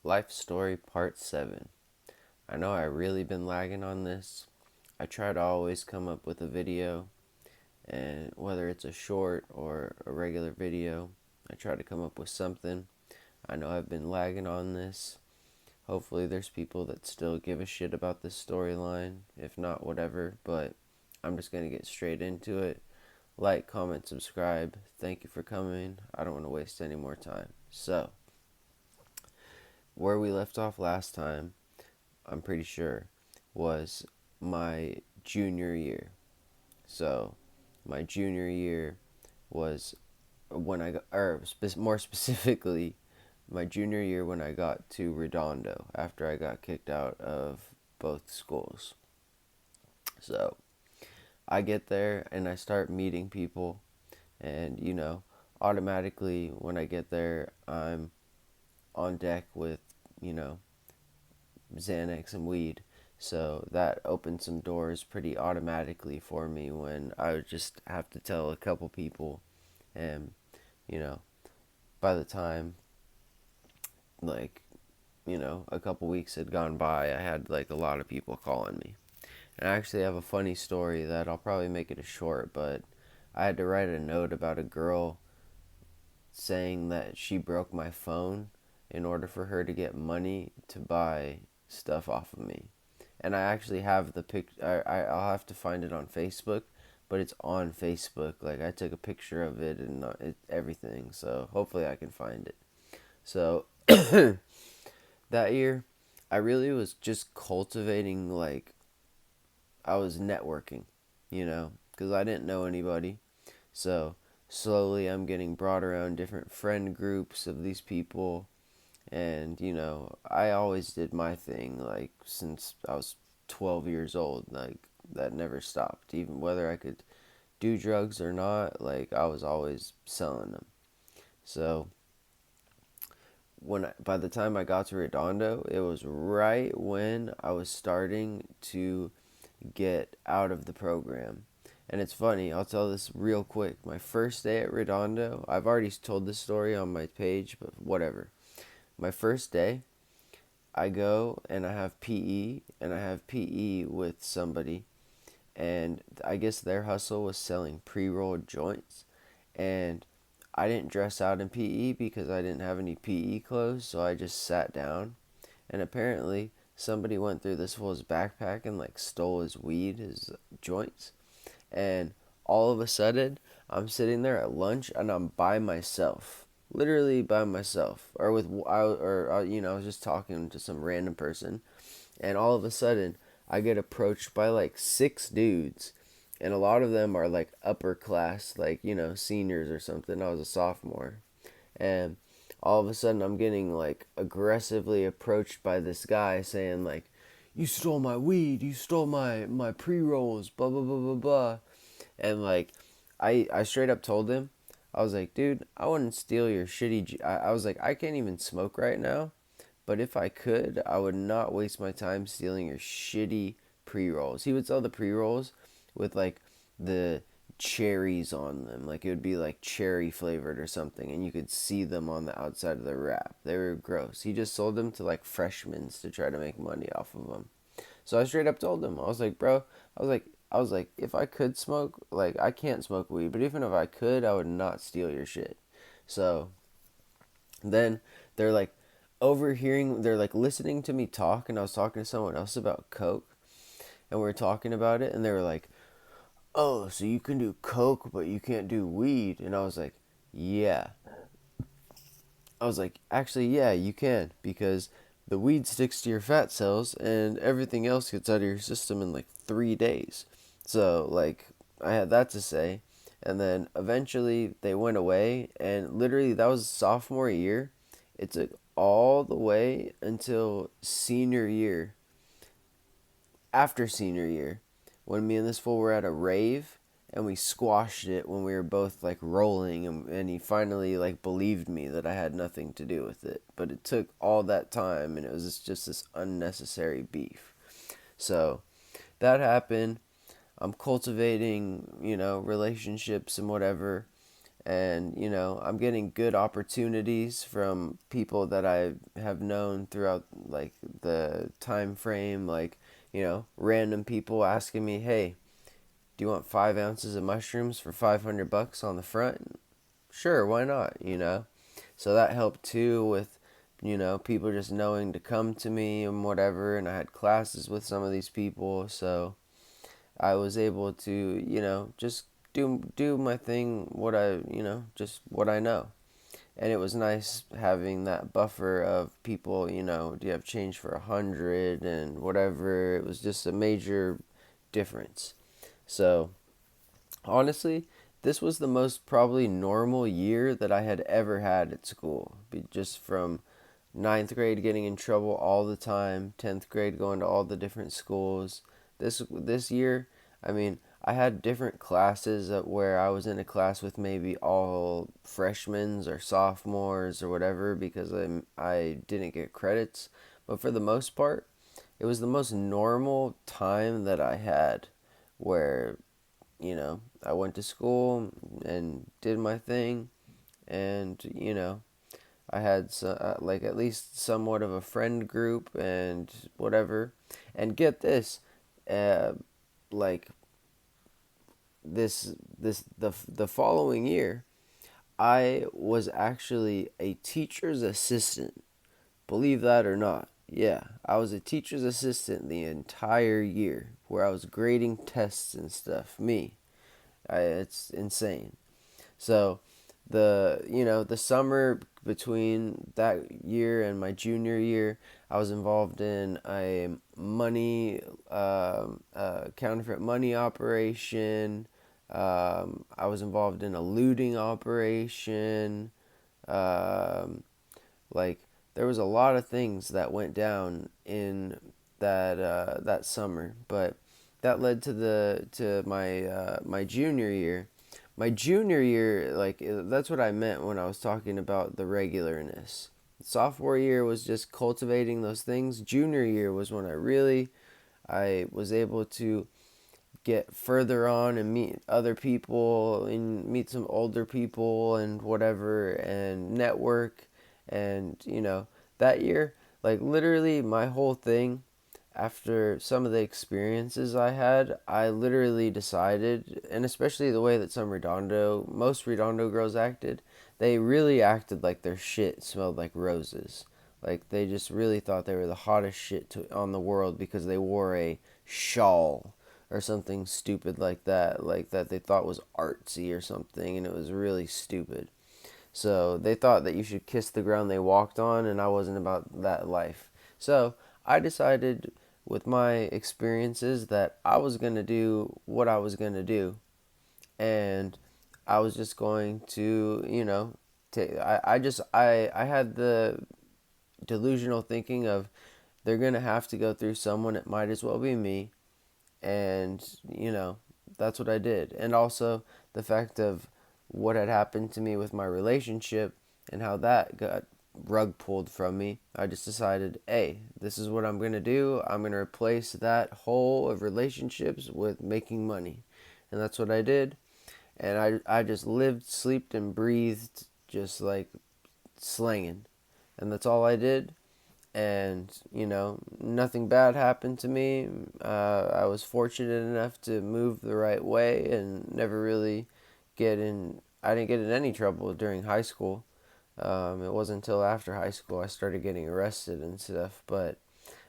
Life Story Part 7. I know I really been lagging on this. I try to always come up with a video, and whether it's a short or a regular video, I try to come up with something. I know I've been lagging on this. Hopefully, there's people that still give a shit about this storyline. If not, whatever. But I'm just going to get straight into it. Like, comment, subscribe. Thank you for coming. I don't want to waste any more time. So, where we left off last time, I'm pretty sure, was my junior year. So, my junior year was when I got, more specifically, my junior year when I got to Redondo after I got kicked out of both schools. So, I get there and I start meeting people, and automatically when I get there, I'm on deck with, you know, Xanax and weed. So that opened some doors pretty automatically for me when I would just have to tell a couple people. And, you know, by the time, like, a couple weeks had gone by, I had, like, a lot of people calling me. And I actually have a funny story that I'll probably make it a short, but I had to write a note about a girl saying that she broke my phone in order for her to get money to buy stuff off of me. And I actually have the I'll have to find it on Facebook, but it's on Facebook. Like, I took a picture of it and everything. So hopefully I can find it. So that year, I really was just cultivating, like, I was networking, because I didn't know anybody. So slowly I'm getting brought around different friend groups of these people. And, I always did my thing, like, since I was 12 years old. Like, that never stopped. Even whether I could do drugs or not, like, I was always selling them. So, by the time I got to Redondo, it was right when I was starting to get out of the program. And it's funny, I'll tell this real quick. My first day at Redondo, I've already told this story on my page, but whatever. My first day, I go and I have PE, and I have PE with somebody, and I guess their hustle was selling pre-rolled joints, and I didn't dress out in PE because I didn't have any PE clothes, so I just sat down, and apparently somebody went through this fool's backpack and, like, stole his weed, his joints, and all of a sudden I'm sitting there at lunch and I'm by myself, literally by myself, or I was just talking to some random person, and all of a sudden I get approached by like six dudes, and a lot of them are like upper class, like, seniors or something. I was a sophomore, and all of a sudden I'm getting, like, aggressively approached by this guy saying, like, "You stole my weed, you stole my pre-rolls, blah blah blah blah blah." And, like, I straight up told him, I was like, "Dude, I wouldn't steal your shitty I was like, "I can't even smoke right now, but if I could, I would not waste my time stealing your shitty pre-rolls." He would sell the pre-rolls with, like, the cherries on them. Like, it would be like cherry flavored or something, and you could see them on the outside of the wrap. They were gross. He just sold them to, like, freshmen to try to make money off of them. So I straight up told him, I was like, "Bro, I was like, if I could smoke, like, I can't smoke weed, but even if I could, I would not steal your shit." So then they're like they're like listening to me talk, and I was talking to someone else about coke, and we were talking about it, and they were like, "Oh, so you can do coke, but you can't do weed?" And I was like, "Yeah." I was like, "Actually, yeah, you can, because the weed sticks to your fat cells, and everything else gets out of your system in like 3 days." So, like, I had that to say. And then eventually they went away, and literally that was sophomore year. It took all the way until senior year, after senior year, when me and this fool were at a rave, and we squashed it when we were both, like, rolling, and he finally, like, believed me that I had nothing to do with it. But it took all that time, and it was just this unnecessary beef. So that happened. I'm cultivating, relationships and whatever. And I'm getting good opportunities from people that I have known throughout like the time frame, like random people asking me, hey, do you want 5 ounces of mushrooms for $500 on the front? Sure, why not. So that helped too with people just knowing to come to me and whatever. And I had classes with some of these people, so I was able to just do my thing, what I just what I know. And it was nice having that buffer of people. Do you have change for 100 and whatever. It was just a major difference. So honestly, this was the most probably normal year that I had ever had at school. Just from ninth grade getting in trouble all the time, 10th grade going to all the different schools. This year, I mean, I had different classes where I was in a class with maybe all freshmen or sophomores or whatever because I didn't get credits. But for the most part, it was the most normal time that I had where I went to school and did my thing, and I had like at least somewhat of a friend group and whatever. And get this, uh, like the following year, I was actually a teacher's assistant. Believe that or not. Yeah, I was a teacher's assistant the entire year where I was grading tests and stuff. It's insane. So the summer between that year and my junior year, I was involved in a counterfeit money operation. I was involved in a looting operation. Um, like there was a lot of things that went down in that summer, but that led to my junior year. My junior year, like that's what I meant when I was talking about the regularness. Sophomore year was just cultivating those things. Junior year was when I was able to get further on and meet other people and meet some older people and whatever and network. And that year, like literally my whole thing, after some of the experiences I had, I literally decided, and especially the way that most Redondo girls acted, they really acted like their shit smelled like roses. Like they just really thought they were the hottest on the world because they wore a shawl or something stupid like that they thought was artsy or something, and it was really stupid. So they thought that you should kiss the ground they walked on, and I wasn't about that life. So I decided with my experiences that I was going to do what I was going to do. And I was just going to, I had the delusional thinking of they're going to have to go through someone, it might as well be me. And that's what I did. And also the fact of what had happened to me with my relationship and how that got rug pulled from me. I just decided, hey, this is what I'm going to do. I'm going to replace that hole of relationships with making money. And that's what I did. And I just lived, slept, and breathed just like slanging. And that's all I did. And nothing bad happened to me. I was fortunate enough to move the right way and never really I didn't get in any trouble during high school. It wasn't until after high school I started getting arrested and stuff. But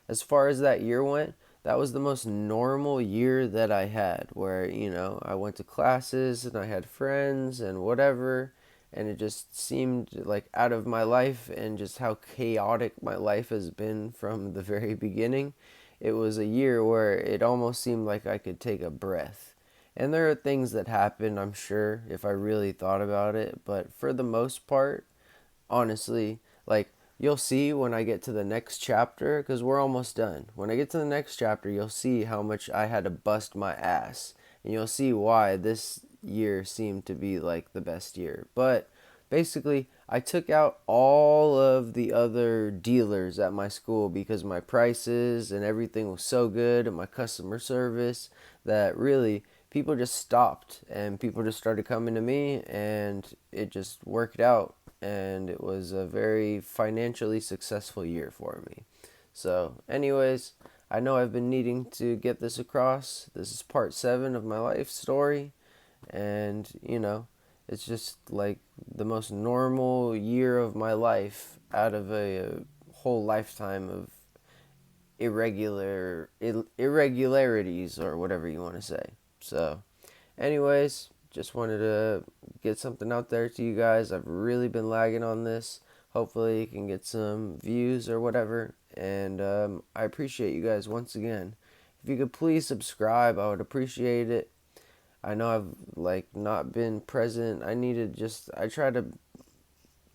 as far as that year went, that was the most normal year that I had, where I went to classes and I had friends and whatever. And it just seemed like out of my life, and just how chaotic my life has been from the very beginning. It was a year where it almost seemed like I could take a breath. And there are things that happen, I'm sure, if I really thought about it, but for the most part, honestly, like you'll see when I get to the next chapter, because we're almost done. When I get to the next chapter, you'll see how much I had to bust my ass, and you'll see why this year seemed to be like the best year. But basically, I took out all of the other dealers at my school because my prices and everything was so good, and my customer service, that really people just stopped and people just started coming to me, and it just worked out. And it was a very financially successful year for me. So, anyways, I know I've been needing to get this across. This is part 7 of my life story. And, it's just like the most normal year of my life out of a whole lifetime of irregularities, or whatever you want to say. So, anyways, just wanted to get something out there to you guys. I've really been lagging on this. Hopefully, you can get some views or whatever. And I appreciate you guys once again. If you could please subscribe, I would appreciate it. I know I've not been present. I try to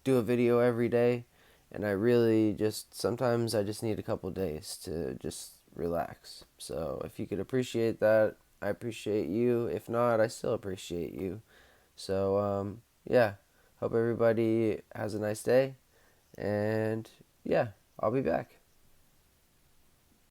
do a video every day, and I really just sometimes I just need a couple days to just relax. So if you could appreciate that, I appreciate you. If not, I still appreciate you. So yeah, hope everybody has a nice day, and yeah, I'll be back.